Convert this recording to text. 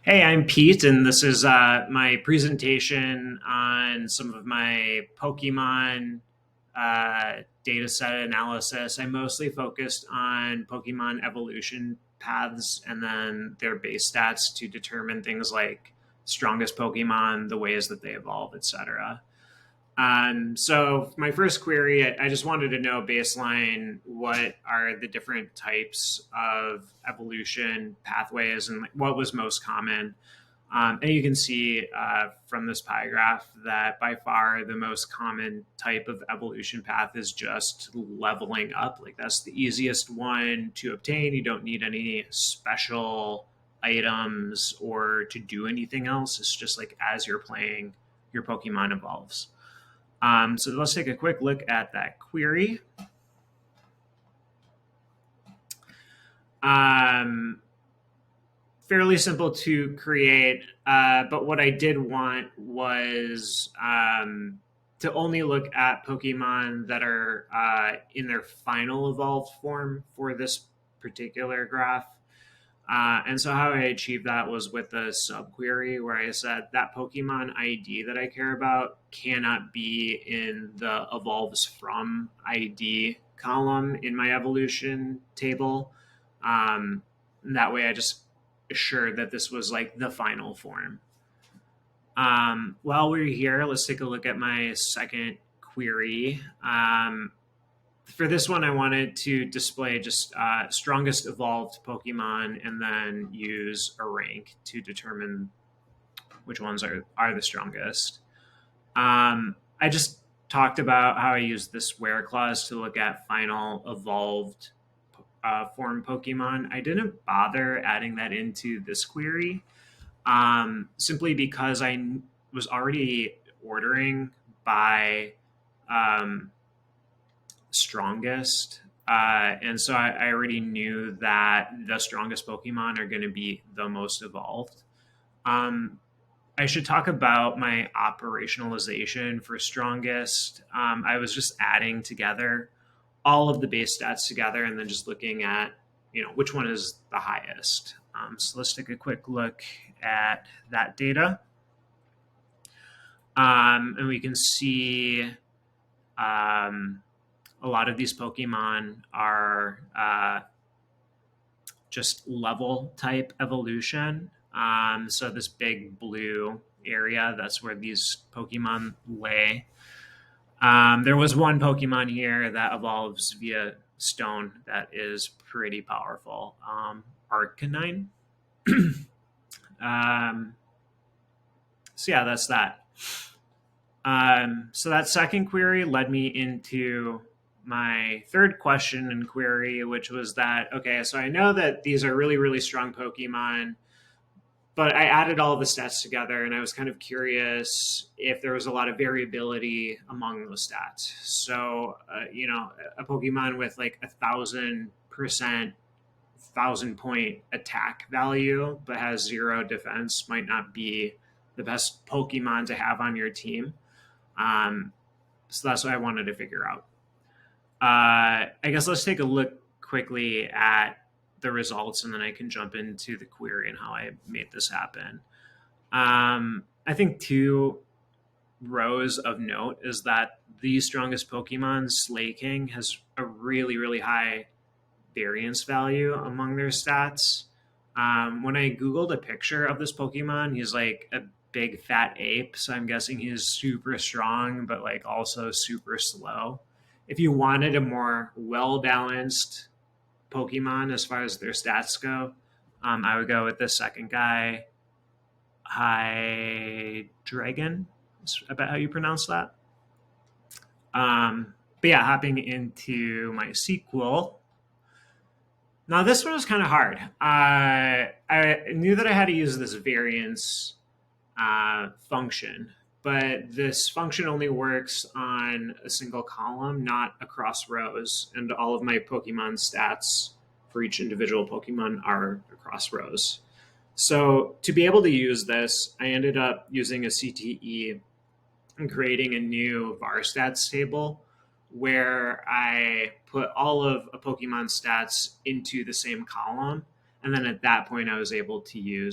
Hey, I'm Pete, and this is my presentation on some of my Pokemon data set analysis. I mostly focused on Pokemon evolution paths and then their base stats to determine things like strongest Pokemon, the ways that they evolve, etc. So my first query, I just wanted to know baseline, what are the different types of evolution pathways and like, what was most common. And you can see from this pie graph that by far the most common type of evolution path is just leveling up. Like that's the easiest one to obtain. You don't need any special items or to do anything else. It's just like as you're playing, your Pokemon evolves. So let's take a quick look at that query. Fairly simple to create, but what I did want was to only look at Pokemon that are in their final evolved form for this particular graph. And so how I achieved that was with a subquery where I said that Pokemon ID that I care about cannot be in the evolves from ID column in my evolution table. That way I just assured that this was like the final form. While we're here, let's take a look at my second query. For this one, I wanted to display just strongest evolved Pokemon and then use a rank to determine which ones are the strongest. I just talked about how I used this where clause to look at final evolved form Pokemon. I didn't bother adding that into this query simply because I was already ordering by strongest. And so I already knew that the strongest Pokemon are going to be the most evolved. I should talk about my operationalization for strongest. I was just adding together all of the base stats together and then just looking at, which one is the highest. So let's take a quick look at that data. And we can see a lot of these Pokemon are just level type evolution. So this big blue area, that's where these Pokemon lay. There was one Pokemon here that evolves via stone that is pretty powerful. Arcanine. So yeah, that's that. So that second query led me into my third question and query, which was that, okay, so I know that these are really, really strong Pokemon, but I added all the stats together and I was kind of curious if there was a lot of variability among those stats. So, a Pokemon with like 1,000%, 1,000-point attack value, but has 0 defense might not be the best Pokemon to have on your team. So that's what I wanted to figure out. I guess let's take a look quickly at the results and then I can jump into the query and how I made this happen. I think 2 rows of note is that the strongest Pokemon, Slaking, has a really, really high variance value among their stats. When I Googled a picture of this Pokemon, he's like a big fat ape. So I'm guessing he's super strong, but like also super slow. If you wanted a more well balanced Pokemon as far as their stats go, I would go with the second guy, Hydreigon. That's about how you pronounce that. But yeah, hopping into my sequel. Now, this one was kind of hard. I knew that I had to use this variance function, but this function only works on a single column, not across rows. And all of my Pokemon stats for each individual Pokemon are across rows. So to be able to use this, I ended up using a CTE and creating a new var stats table where I put all of a Pokemon stats into the same column. And then at that point, I was able to use